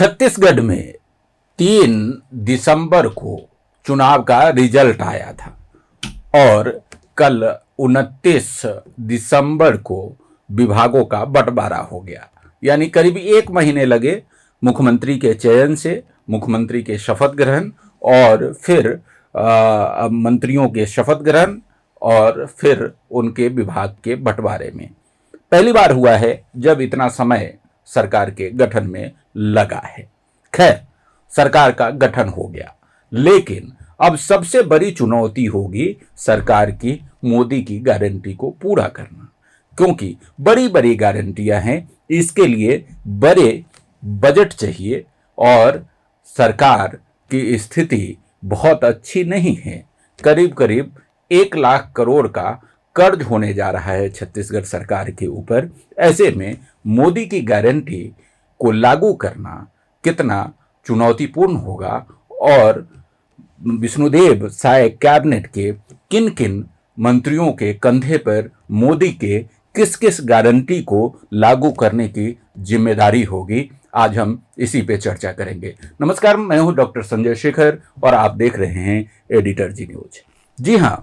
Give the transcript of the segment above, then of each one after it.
छत्तीसगढ़ में 3 दिसंबर को चुनाव का रिजल्ट आया था और कल 29 दिसंबर को विभागों का बंटवारा हो गया। यानी करीब 1 महीने लगे मुख्यमंत्री के चयन से, मुख्यमंत्री के शपथ ग्रहण और फिर मंत्रियों के शपथ ग्रहण और फिर उनके विभाग के बंटवारे में। पहली बार हुआ है जब इतना समय सरकार के गठन में लगा है। खैर, सरकार का गठन हो गया, लेकिन अब सबसे बड़ी चुनौती होगी सरकार की मोदी की गारंटी को पूरा करना, क्योंकि बड़ी बड़ी गारंटियां हैं, इसके लिए बड़े बजट चाहिए और सरकार की स्थिति बहुत अच्छी नहीं है। करीब करीब 1 लाख करोड़ का कर्ज होने जा रहा है छत्तीसगढ़ सरकार के ऊपर। ऐसे में मोदी की गारंटी को लागू करना कितना चुनौतीपूर्ण होगा और विष्णुदेव साय कैबिनेट के किन किन मंत्रियों के कंधे पर मोदी के किस किस गारंटी को लागू करने की जिम्मेदारी होगी, आज हम इसी पे चर्चा करेंगे। नमस्कार, मैं हूं डॉक्टर संजय शेखर और आप देख रहे हैं एडिटर जी न्यूज। जी हां,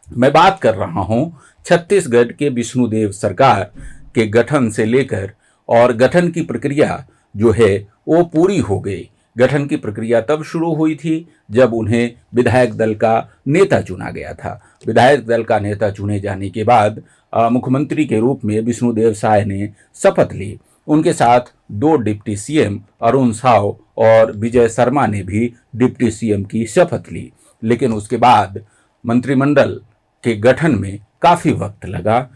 मैं बात कर रहा हूं छत्तीसगढ़ के विष्णुदेव सरकार के गठन से लेकर, और गठन की प्रक्रिया जो है वो पूरी हो गई। गठन की प्रक्रिया तब शुरू हुई थी जब उन्हें विधायक दल का नेता चुना गया था। विधायक दल का नेता चुने जाने के बाद मुख्यमंत्री के रूप में विष्णुदेव साय ने शपथ ली। उनके साथ 2 डिप्टी सीएम अरुण साव और विजय शर्मा ने भी डिप्टी सीएम की शपथ ली। लेकिन उसके बाद मंत्रिमंडल के गठन में काफ़ी वक्त लगा,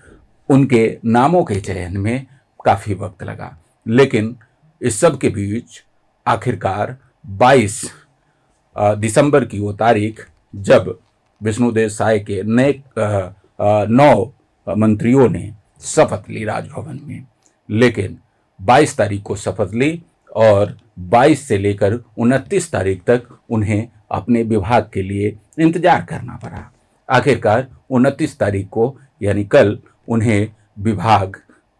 उनके नामों के चयन में काफ़ी वक्त लगा। लेकिन इस सब के बीच आखिरकार 22 दिसंबर की वो तारीख जब विष्णुदेव साय के नए 9 मंत्रियों ने शपथ ली राजभवन में। लेकिन 22 तारीख को शपथ ली और 22 से लेकर 29 तारीख तक उन्हें अपने विभाग के लिए इंतजार करना पड़ा। आखिरकार 29 तारीख को यानी कल उन्हें विभाग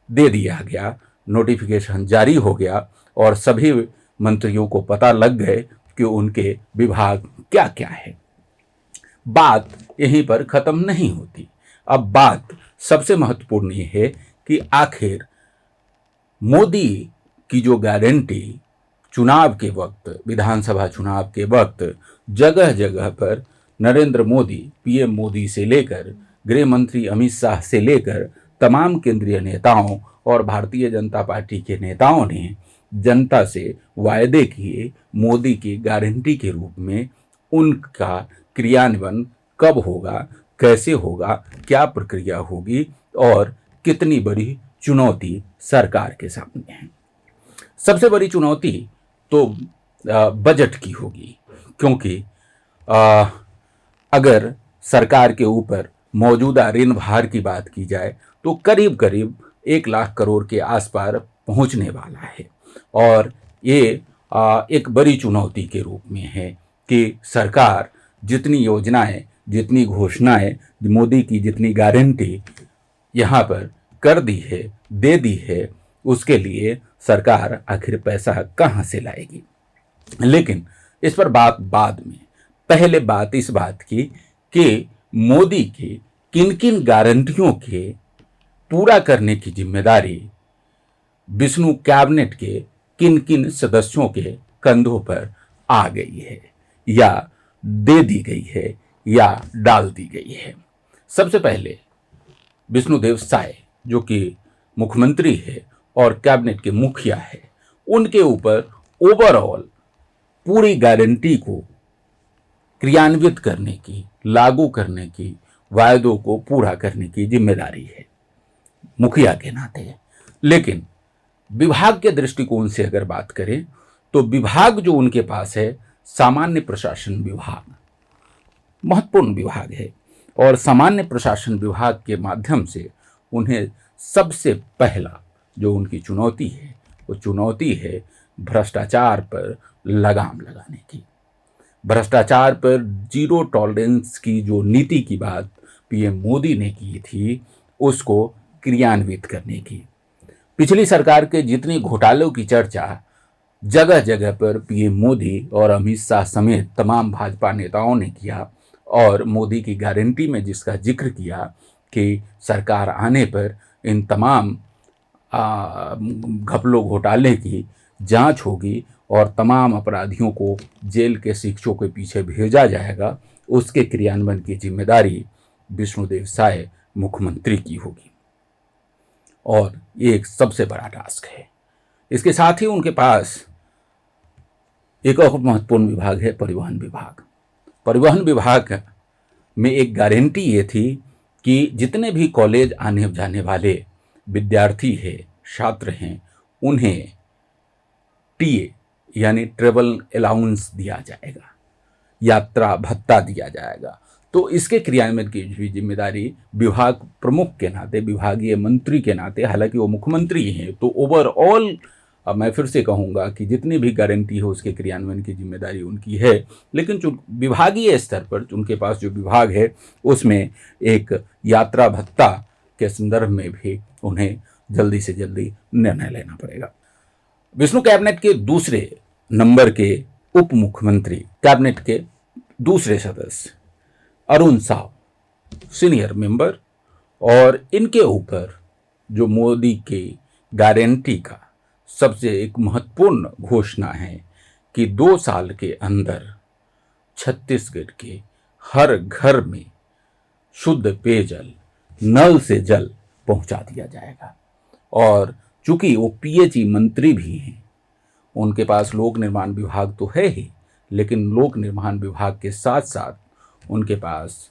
दे दिया गया, नोटिफिकेशन जारी हो गया और सभी मंत्रियों को पता लग गए कि उनके विभाग क्या क्या है। बात यहीं पर खत्म नहीं होती। अब बात सबसे महत्वपूर्ण ये है कि आखिर मोदी की जो गारंटी चुनाव के वक्त, विधानसभा चुनाव के वक्त जगह जगह पर नरेंद्र मोदी, पीएम मोदी से लेकर गृह मंत्री अमित शाह से लेकर तमाम केंद्रीय नेताओं और भारतीय जनता पार्टी के नेताओं ने जनता से वायदे किए मोदी की गारंटी के रूप में। उनका क्रियान्वयन कब होगा, कैसे होगा, क्या प्रक्रिया होगी और कितनी बड़ी चुनौती सरकार के सामने है। सबसे बड़ी चुनौती तो बजट की होगी, क्योंकि अगर सरकार के ऊपर मौजूदा ऋण भार की बात की जाए तो करीब करीब 1 लाख करोड़ के आसपास पहुंचने वाला है। और ये एक बड़ी चुनौती के रूप में है कि सरकार जितनी योजनाएं, जितनी घोषणाएं, मोदी की जितनी गारंटी यहाँ पर कर दी है, दे दी है, उसके लिए सरकार आखिर पैसा कहाँ से लाएगी। लेकिन इस पर बात बाद में। पहले बात इस बात की कि मोदी की किन किन गारंटियों के पूरा करने की जिम्मेदारी विष्णु कैबिनेट के किन किन सदस्यों के कंधों पर आ गई है या दे दी गई है या डाल दी गई है। सबसे पहले विष्णुदेव साय जो कि मुख्यमंत्री है और कैबिनेट के मुखिया है, उनके ऊपर ओवरऑल पूरी गारंटी को क्रियान्वित करने की, लागू करने की, वायदों को पूरा करने की जिम्मेदारी है मुखिया के नाते। लेकिन विभाग के दृष्टिकोण से अगर बात करें तो विभाग जो उनके पास है, सामान्य प्रशासन विभाग महत्वपूर्ण विभाग है और सामान्य प्रशासन विभाग के माध्यम से उन्हें सबसे पहला जो उनकी चुनौती है वो चुनौती है भ्रष्टाचार पर लगाम लगाने की। भ्रष्टाचार पर जीरो टॉलरेंस की जो नीति की बात पीएम मोदी ने की थी, उसको क्रियान्वित करने की। पिछली सरकार के जितनी घोटालों की चर्चा जगह जगह पर पीएम मोदी और अमित शाह समेत तमाम भाजपा नेताओं ने किया और मोदी की गारंटी में जिसका जिक्र किया कि सरकार आने पर इन तमाम घपलों घोटाले की जांच होगी और तमाम अपराधियों को जेल के शिक्षों के पीछे भेजा जाएगा, उसके क्रियान्वयन की जिम्मेदारी विष्णुदेव साय मुख्यमंत्री की होगी। और ये एक सबसे बड़ा टास्क है। इसके साथ ही उनके पास एक और महत्वपूर्ण विभाग है, परिवहन विभाग। परिवहन विभाग में एक गारंटी ये थी कि जितने भी कॉलेज आने जाने वाले विद्यार्थी हैं, छात्र हैं, उन्हें टीए यानी ट्रेवल अलाउंस दिया जाएगा, यात्रा भत्ता दिया जाएगा। तो इसके क्रियान्वयन की भी जिम्मेदारी विभाग प्रमुख के नाते, विभागीय मंत्री के नाते, हालांकि वो मुख्यमंत्री हैं, तो ओवरऑल मैं फिर से कहूँगा कि जितनी भी गारंटी हो उसके क्रियान्वयन की जिम्मेदारी उनकी है। लेकिन जो विभागीय स्तर पर उनके पास जो विभाग है उसमें एक यात्रा भत्ता के संदर्भ में भी उन्हें जल्दी से जल्दी निर्णय लेना पड़ेगा। विष्णु कैबिनेट के दूसरे नंबर के उप मुख्यमंत्री, कैबिनेट के दूसरे सदस्य अरुण साव, सीनियर मेंबर, और इनके ऊपर जो मोदी की गारंटी का सबसे एक महत्वपूर्ण घोषणा है कि 2 साल के अंदर छत्तीसगढ़ के हर घर में शुद्ध पेयजल, नल से जल पहुंचा दिया जाएगा। और चूंकि वो पीएचई मंत्री भी हैं, उनके पास लोक निर्माण विभाग तो है ही, लेकिन लोक निर्माण विभाग के साथ साथ उनके पास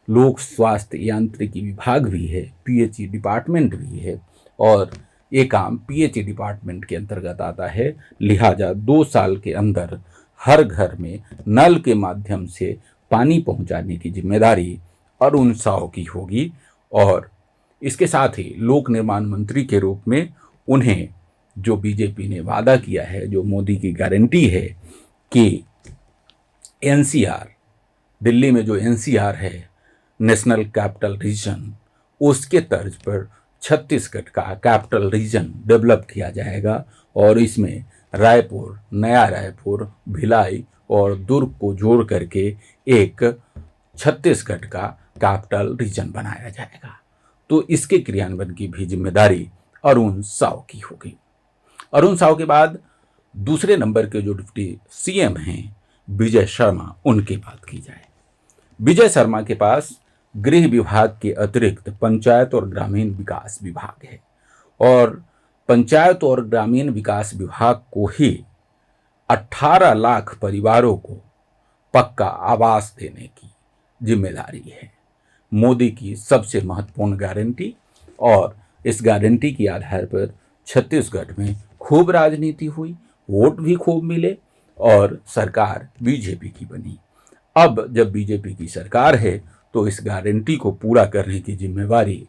लोक स्वास्थ्य यांत्रिकी विभाग भी है, पीएचई डिपार्टमेंट भी है, और ये काम पीएचई डिपार्टमेंट के अंतर्गत आता है। लिहाजा 2 साल के अंदर हर घर में नल के माध्यम से पानी पहुंचाने की जिम्मेदारी अरुण साव की होगी। और इसके साथ ही लोक निर्माण मंत्री के रूप में उन्हें जो बीजेपी ने वादा किया है, जो मोदी की गारंटी है कि एनसीआर, दिल्ली में जो एनसीआर है, नेशनल कैपिटल रीजन, उसके तर्ज पर छत्तीसगढ़ का कैपिटल रीजन डेवलप किया जाएगा और इसमें रायपुर, नया रायपुर, भिलाई और दुर्ग को जोड़ करके एक छत्तीसगढ़ का कैपिटल रीजन बनाया जाएगा। तो इसके क्रियान्वयन की भी जिम्मेदारी अरुण साव की होगी। अरुण साव के बाद दूसरे नंबर के जो डिप्टी सीएम हैं विजय शर्मा, उनकी बात की जाए। विजय शर्मा के पास गृह विभाग के अतिरिक्त पंचायत और ग्रामीण विकास विभाग है और पंचायत और ग्रामीण विकास विभाग को ही 18 लाख परिवारों को पक्का आवास देने की जिम्मेदारी है। मोदी की सबसे महत्वपूर्ण गारंटी, और इस गारंटी के आधार पर छत्तीसगढ़ में खूब राजनीति हुई, वोट भी खूब मिले और सरकार बीजेपी की बनी। अब जब बीजेपी की सरकार है तो इस गारंटी को पूरा करने की जिम्मेवारी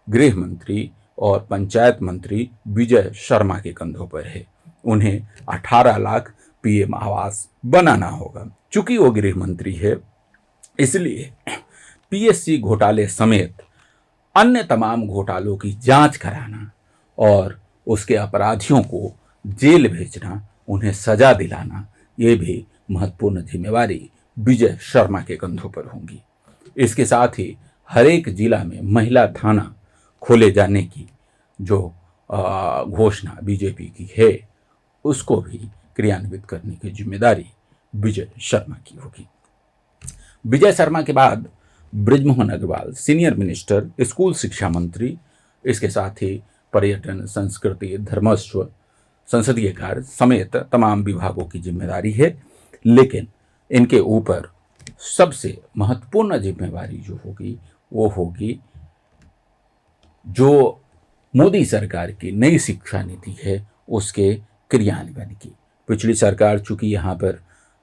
गृह मंत्री और पंचायत मंत्री विजय शर्मा के कंधों पर है। उन्हें 18 लाख पीएम आवास बनाना होगा। चूंकि वो गृह मंत्री है, इसलिए पीएससी घोटाले समेत अन्य तमाम घोटालों की जांच कराना और उसके अपराधियों को जेल भेजना, उन्हें सजा दिलाना, ये भी महत्वपूर्ण जिम्मेवारी विजय शर्मा के कंधों पर होंगी। इसके साथ ही हर एक जिला में महिला थाना खोले जाने की जो घोषणा बीजेपी की है, उसको भी क्रियान्वित करने की जिम्मेदारी विजय शर्मा की होगी। विजय शर्मा के बाद Brijmohan Agrawal, senior minister, school शिक्षा मंत्री, इसके साथ ही पर्यटन, संस्कृति, धर्मस्व, संसदीय कार्य समेत तमाम विभागों की जिम्मेदारी है। लेकिन इनके ऊपर सबसे महत्वपूर्ण जिम्मेवारी जो होगी वो होगी जो मोदी सरकार की नई शिक्षा नीति है उसके क्रियान्वयन की। पिछली सरकार चूंकि यहाँ पर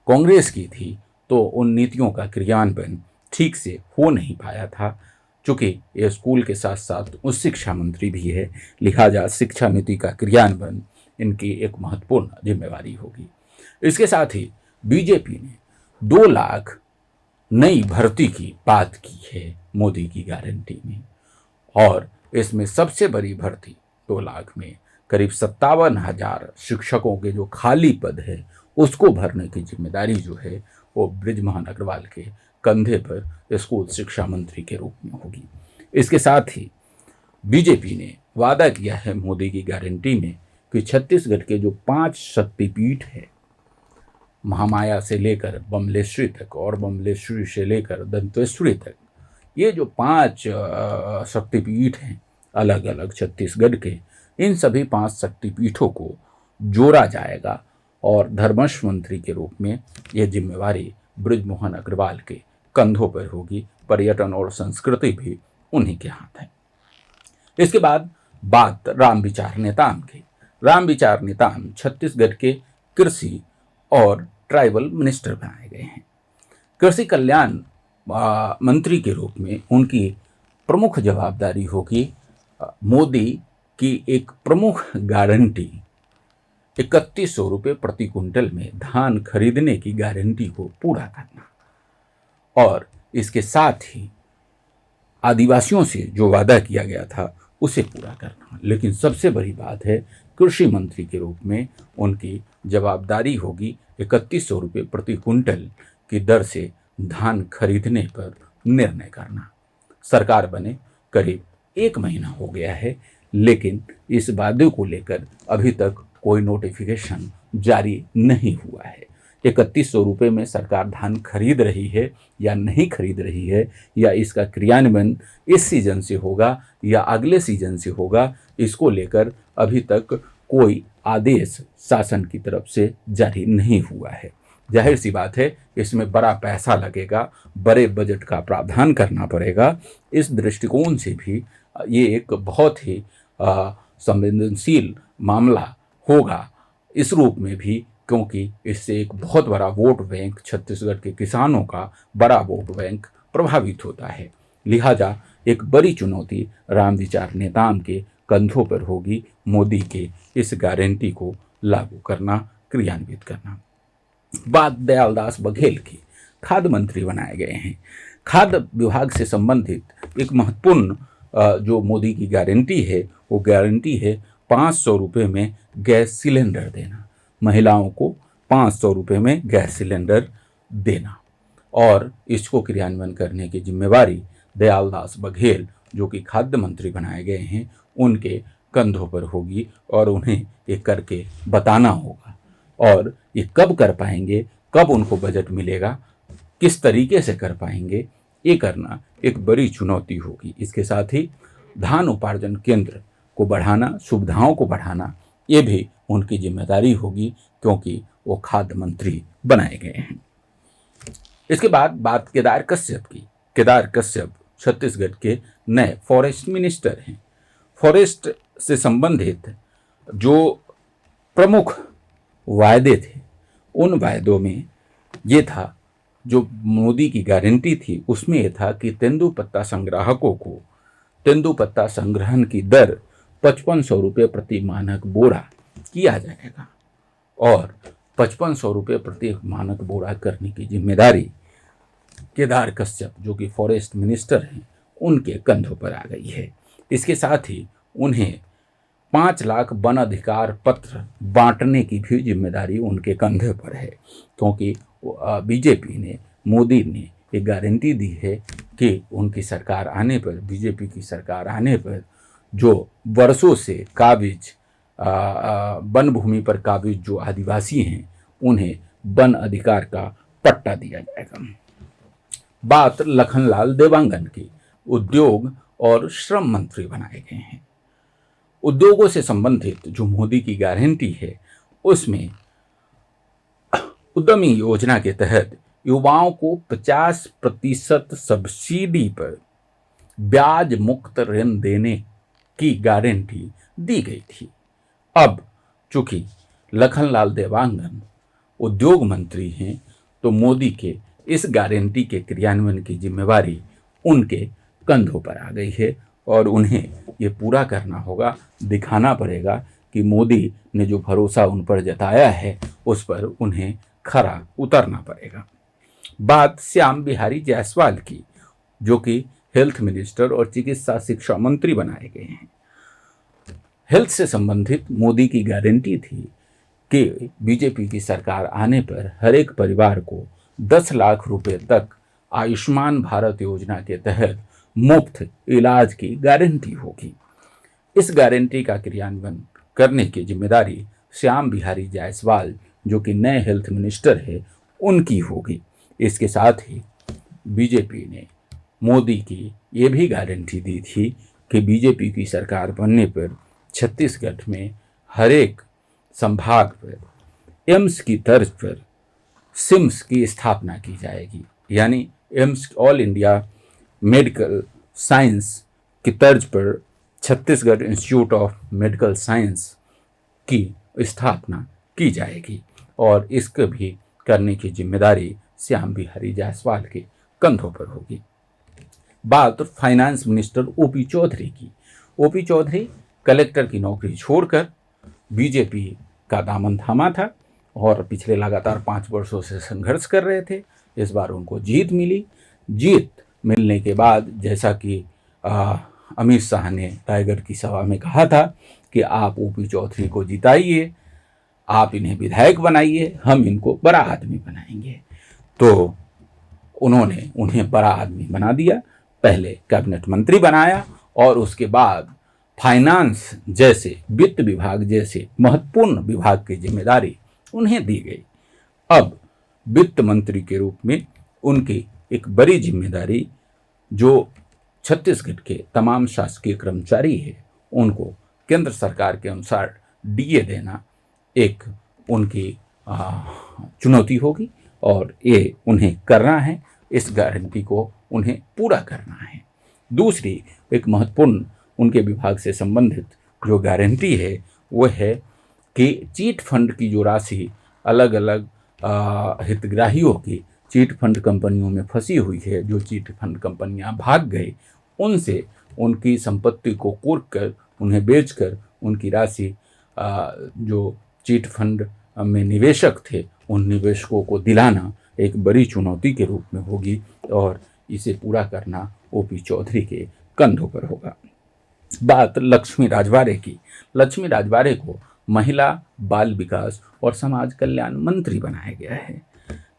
कांग्रेस की थी तो उन नीतियों का क्रियान्वयन ठीक से हो नहीं पाया था। चूंकि ये स्कूल के साथ साथ उच्च शिक्षा मंत्री भी है, लिहाजा शिक्षा नीति का क्रियान्वयन इनकी एक महत्वपूर्ण जिम्मेवारी होगी। इसके साथ ही बीजेपी ने 2 लाख नई भर्ती की बात की है मोदी की गारंटी में, और इसमें सबसे बड़ी भर्ती 2 लाख में करीब 57,000 शिक्षकों के जो खाली पद है उसको भरने की जिम्मेदारी जो है वो बृजमोहन अग्रवाल के कंधे पर स्कूल शिक्षा मंत्री के रूप में होगी। इसके साथ ही बीजेपी ने वादा किया है मोदी की गारंटी में कि छत्तीसगढ़ के जो 5 शक्तिपीठ है, महामाया से लेकर बमलेश्वरी तक और बमलेश्वरी से लेकर दंतेश्वरी तक, ये जो 5 शक्तिपीठ हैं अलग अलग छत्तीसगढ़ के, इन सभी 5 शक्तिपीठों को जोड़ा जाएगा और धर्मस्व मंत्री के रूप में यह जिम्मेवारी बृजमोहन अग्रवाल के कंधों पर होगी। पर्यटन और संस्कृति भी उन्हीं के हाथ है। इसके बाद बात रामविचार नेताम की। रामविचार नेताम छत्तीसगढ़ के कृषि और ट्राइबल मिनिस्टर बनाए गए हैं। कृषि कल्याण मंत्री के रूप में उनकी प्रमुख जवाबदारी होगी मोदी की एक प्रमुख गारंटी 3100 रुपये प्रति कुंटल में धान खरीदने की गारंटी को पूरा करना और इसके साथ ही आदिवासियों से जो वादा किया गया था उसे पूरा करना। लेकिन सबसे बड़ी बात है कृषि मंत्री के रूप में उनकी जवाबदारी होगी 3100 रुपये प्रति कुंटल की दर से धान खरीदने पर निर्णय करना। सरकार बने करीब 1 महीना हो गया है, लेकिन इस वादे को लेकर अभी तक कोई नोटिफिकेशन जारी नहीं हुआ है। 3100 रुपये में सरकार धान खरीद रही है या नहीं खरीद रही है, या इसका क्रियान्वयन इस सीजन से होगा या अगले सीजन से होगा, इसको लेकर अभी तक कोई आदेश शासन की तरफ से जारी नहीं हुआ है। जाहिर सी बात है इसमें बड़ा पैसा लगेगा, बड़े बजट का प्रावधान करना पड़ेगा। इस दृष्टिकोण से भी ये एक बहुत ही संवेदनशील मामला होगा इस रूप में भी, क्योंकि इससे एक बहुत बड़ा वोट बैंक, छत्तीसगढ़ के किसानों का बड़ा वोट बैंक प्रभावित होता है। लिहाजा एक बड़ी चुनौती रामविचार नेताम के कंधों पर होगी मोदी के इस गारंटी को लागू करना, क्रियान्वित करना। बात दयालदास बघेल की, खाद्य मंत्री बनाए गए हैं। खाद्य विभाग से संबंधित एक महत्वपूर्ण जो मोदी की गारंटी है वो गारंटी है 500 रुपये में गैस सिलेंडर देना। महिलाओं को 500 रुपये में गैस सिलेंडर देना और इसको क्रियान्वयन करने की जिम्मेवारी दयालदास बघेल जो कि खाद्य मंत्री बनाए गए हैं उनके कंधों पर होगी और उन्हें ये करके बताना होगा। और ये कब कर पाएंगे, कब उनको बजट मिलेगा, किस तरीके से कर पाएंगे, ये करना एक बड़ी चुनौती होगी। इसके साथ ही धान उपार्जन केंद्र को बढ़ाना, सुविधाओं को बढ़ाना, ये भी उनकी जिम्मेदारी होगी क्योंकि वो खाद्य मंत्री बनाए गए हैं। इसके बाद बात केदार कश्यप की। केदार कश्यप छत्तीसगढ़ के नए फॉरेस्ट मिनिस्टर हैं। फॉरेस्ट से संबंधित जो प्रमुख वायदे थे उन वायदों में ये था, जो मोदी की गारंटी थी उसमें यह था कि तेंदुपत्ता संग्राहकों को तेंदुपत्ता संग्रहण की दर 5500 रुपये प्रति मानक बोरा किया जाएगा और 5500 रुपये प्रति मानक बोरा करने की जिम्मेदारी केदार कश्यप जो कि फॉरेस्ट मिनिस्टर हैं उनके कंधों पर आ गई है। इसके साथ ही उन्हें 5 लाख वन अधिकार पत्र बांटने की भी जिम्मेदारी उनके कंधे पर है, क्योंकि बीजेपी ने, मोदी ने एक गारंटी दी है कि उनकी सरकार आने पर, बीजेपी की सरकार आने पर जो वर्षों से काबिज वन भूमि पर काबिज जो आदिवासी हैं उन्हें वन अधिकार का पट्टा दिया जाएगा। बात लखनलाल देवांगन की, उद्योग और श्रम मंत्री बनाए गए हैं। उद्योगों से संबंधित जो मोदी की गारंटी है उसमें उद्यमी योजना के तहत युवाओं को 50% सब्सिडी पर ब्याज मुक्त ऋण देने की गारंटी दी गई थी। अब चूंकि लखनलाल देवांगन उद्योग मंत्री हैं तो मोदी के इस गारंटी के क्रियान्वयन की जिम्मेवारी उनके कंधों पर आ गई है और उन्हें ये पूरा करना होगा, दिखाना पड़ेगा कि मोदी ने जो भरोसा उन पर जताया है उस पर उन्हें खरा उतरना पड़ेगा। बात श्याम बिहारी जायसवाल की जो कि हेल्थ मिनिस्टर और चिकित्सा शिक्षा मंत्री बनाए गए हैं। हेल्थ से संबंधित मोदी की गारंटी थी कि बीजेपी की सरकार आने पर हर एक परिवार को 10 लाख रुपए तक आयुष्मान भारत योजना के तहत मुफ्त इलाज की गारंटी होगी। इस गारंटी का क्रियान्वयन करने की जिम्मेदारी श्याम बिहारी जायसवाल, जो कि नए हेल्थ मिनिस्टर है, उनकी होगी। इसके साथ ही बीजेपी ने मोदी की ये भी गारंटी दी थी कि बीजेपी की सरकार बनने पर छत्तीसगढ़ में हर एक संभाग पर एम्स की तर्ज पर सिम्स की स्थापना की जाएगी। यानी AIIMS, all India medical science की तर्ज पर Chhattisgarh institute of medical science की स्थापना की जाएगी और इसको भी करने की जिम्मेदारी श्याम बिहारी जायसवाल के कंधों पर होगी। बात फाइनेंस मिनिस्टर ओपी चौधरी की। ओपी चौधरी कलेक्टर की नौकरी छोड़कर बीजेपी का दामन थामा था और पिछले लगातार 5 वर्षों से संघर्ष कर रहे थे। इस बार उनको जीत मिली। जीत मिलने के बाद जैसा कि अमित शाह ने टाइगर की सभा में कहा था कि आप ओपी चौधरी को जिताइए, आप इन्हें विधायक बनाइए, हम इनको बड़ा आदमी बनाएंगे। तो उन्होंने उन्हें बड़ा आदमी बना दिया। पहले कैबिनेट मंत्री बनाया और उसके बाद फाइनेंस जैसे, वित्त विभाग जैसे महत्वपूर्ण विभाग की जिम्मेदारी उन्हें दी गई। अब वित्त मंत्री के रूप में उनकी एक बड़ी जिम्मेदारी, जो छत्तीसगढ़ के तमाम शासकीय कर्मचारी है उनको केंद्र सरकार के अनुसार डीए देना, एक उनकी चुनौती होगी और ये उन्हें करना है। इस गारंटी को उन्हें पूरा करना है। दूसरी एक महत्वपूर्ण उनके विभाग से संबंधित जो गारंटी है वो है कि चीट फंड की जो राशि अलग अलग हितग्राहियों की चीट फंड कंपनियों में फंसी हुई है, जो चीट फंड कंपनियां भाग गए, उनसे उनकी संपत्ति को कुर्क कर, उन्हें बेचकर उनकी राशि जो चीट फंड में निवेशक थे उन निवेशकों को दिलाना एक बड़ी चुनौती के रूप में होगी और इसे पूरा करना ओपी चौधरी के कंधों पर होगा। बात लक्ष्मी राजवाड़े की। लक्ष्मी राजवाड़े को महिला, बाल विकास और समाज कल्याण मंत्री बनाया गया है।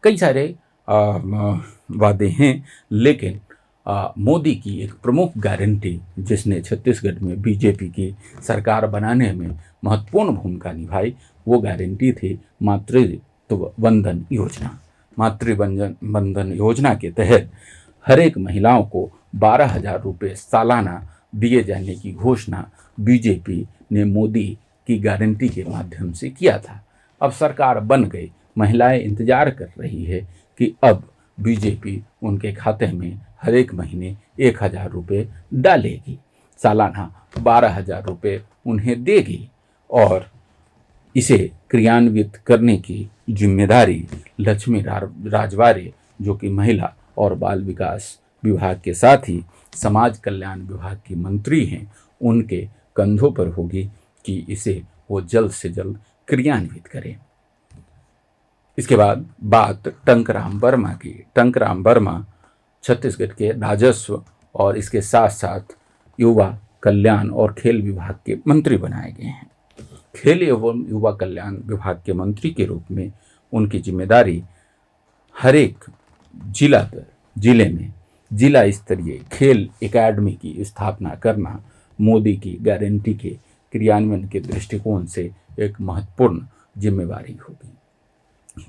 कई सारे वादे हैं, लेकिन मोदी की एक प्रमुख गारंटी जिसने छत्तीसगढ़ में बीजेपी की सरकार बनाने में महत्वपूर्ण भूमिका निभाई, वो गारंटी थी मातृत्व वंदन योजना। मातृवंदन योजना के तहत हर एक महिलाओं को 12,000 रुपये सालाना दिए जाने की घोषणा बीजेपी ने मोदी की गारंटी के माध्यम से किया था। अब सरकार बन गई, महिलाएं इंतजार कर रही है कि अब बीजेपी उनके खाते में हर एक महीने 1,000 रुपये डालेगी, सालाना 12,000 रुपये उन्हें देगी और इसे क्रियान्वित करने की जिम्मेदारी लक्ष्मी राजवाड़े, जो कि महिला और बाल विकास विभाग के साथ ही समाज कल्याण विभाग की मंत्री हैं, उनके कंधों पर होगी कि इसे वो जल्द से जल्द क्रियान्वित करें। इसके बाद बात टंकराम वर्मा की। टंकराम वर्मा छत्तीसगढ़ के राजस्व और इसके साथ साथ युवा कल्याण और खेल विभाग के मंत्री बनाए गए हैं। खेल एवं युवा कल्याण विभाग के मंत्री के रूप में उनकी जिम्मेदारी हर एक जिले में जिला स्तरीय खेल एकेडमी की स्थापना करना मोदी की गारंटी के क्रियान्वयन के दृष्टिकोण से एक महत्वपूर्ण जिम्मेवारी होगी,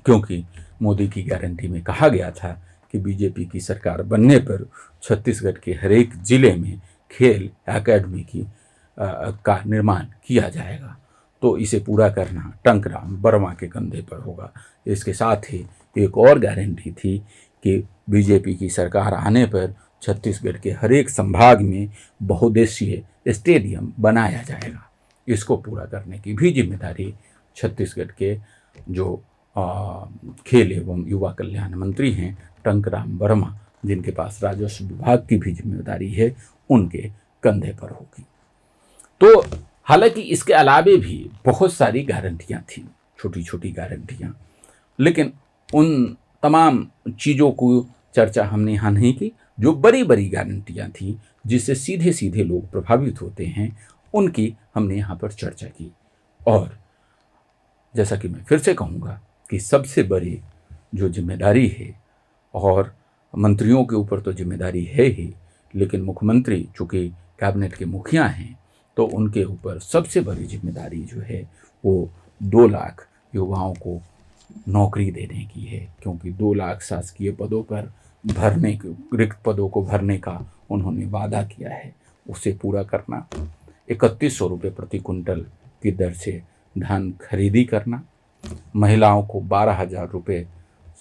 क्योंकि मोदी की गारंटी में कहा गया था कि बीजेपी की सरकार बनने पर छत्तीसगढ़ के हर एक जिले में खेल एकेडमी का निर्माण किया जाएगा। तो इसे पूरा करना टंकराम वर्मा के कंधे पर होगा। इसके साथ ही एक और गारंटी थी कि बीजेपी की सरकार आने पर छत्तीसगढ़ के हर एक संभाग में बहुउद्देशीय स्टेडियम बनाया जाएगा। इसको पूरा करने की भी जिम्मेदारी छत्तीसगढ़ के जो खेल एवं युवा कल्याण मंत्री हैं टंकराम वर्मा, जिनके पास राजस्व विभाग की भी जिम्मेदारी है, उनके कंधे पर होगी। तो हालांकि इसके अलावे भी बहुत सारी गारंटियां थी, छोटी छोटी गारंटियां, लेकिन उन तमाम चीज़ों को चर्चा हमने यहाँ नहीं की। जो बड़ी बड़ी गारंटियां थी जिससे सीधे सीधे लोग प्रभावित होते हैं उनकी हमने यहाँ पर चर्चा की। और जैसा कि मैं फिर से कहूँगा कि सबसे बड़ी जो जिम्मेदारी है, और मंत्रियों के ऊपर तो जिम्मेदारी है ही, लेकिन मुख्यमंत्री चूँकि कैबिनेट के मुखिया हैं तो उनके ऊपर सबसे बड़ी जिम्मेदारी जो है वो 2 लाख युवाओं को नौकरी देने की है। क्योंकि 2 लाख शासकीय पदों पर भरने, रिक्त पदों को भरने का उन्होंने वादा किया है, उसे पूरा करना, 3100 रुपये प्रति कुंटल की दर से धान खरीदी करना, महिलाओं को 12,000 रुपये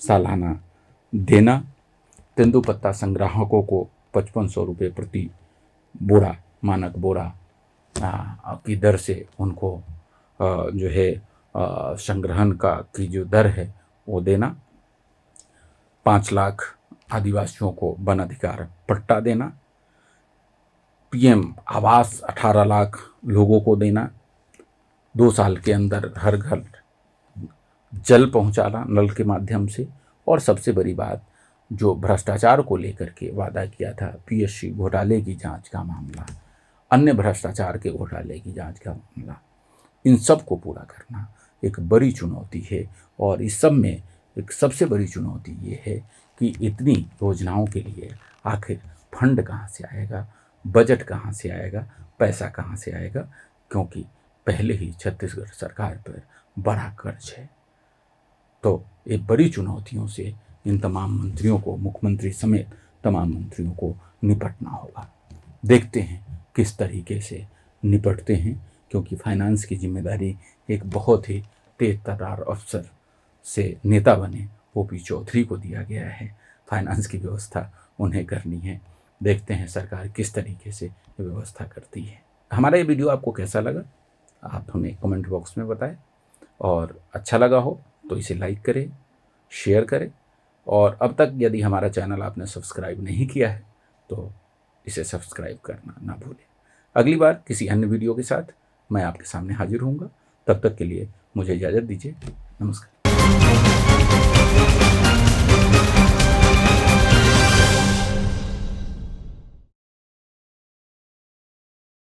सालाना देना, तेंदुपत्ता संग्राहकों को 5500 रुपये प्रति बोरा, मानक बोरा की दर से उनको जो है संग्रहण का की जो दर है वो देना, 5 लाख आदिवासियों को वन अधिकार पट्टा देना, पीएम आवास 18 लाख लोगों को देना, 2 साल के अंदर हर घर जल पहुंचाना नल के माध्यम से, और सबसे बड़ी बात जो भ्रष्टाचार को लेकर के वादा किया था, पीएससी घोटाले की जांच का मामला, अन्य भ्रष्टाचार के घोटाले की जांच का मामला, इन सब को पूरा करना एक बड़ी चुनौती है। और इस सब में एक सबसे बड़ी चुनौती ये है कि इतनी योजनाओं के लिए आखिर फंड कहाँ से आएगा, बजट कहाँ से आएगा, पैसा कहाँ से आएगा, क्योंकि पहले ही छत्तीसगढ़ सरकार पर बड़ा कर्ज है। तो ये बड़ी चुनौतियों से इन तमाम मंत्रियों को, मुख्यमंत्री समेत तमाम मंत्रियों को निपटना होगा। देखते हैं किस तरीके से निपटते हैं, क्योंकि फाइनेंस की जिम्मेदारी एक बहुत ही तेज तर्रार अफसर से नेता बने ओपी चौधरी को दिया गया है। फाइनेंस की व्यवस्था उन्हें करनी है। देखते हैं सरकार किस तरीके से व्यवस्था करती है। हमारा ये वीडियो आपको कैसा लगा आप हमें कमेंट बॉक्स में बताएं, और अच्छा लगा हो तो इसे लाइक करें, शेयर करें, और अब तक यदि हमारा चैनल आपने सब्सक्राइब नहीं किया है तो इसे सब्सक्राइब करना ना भूलें। अगली बार किसी अन्य वीडियो के साथ मैं आपके सामने हाजिर होऊंगा। तब तक के लिए मुझे इजाज़त दीजिए। नमस्कार।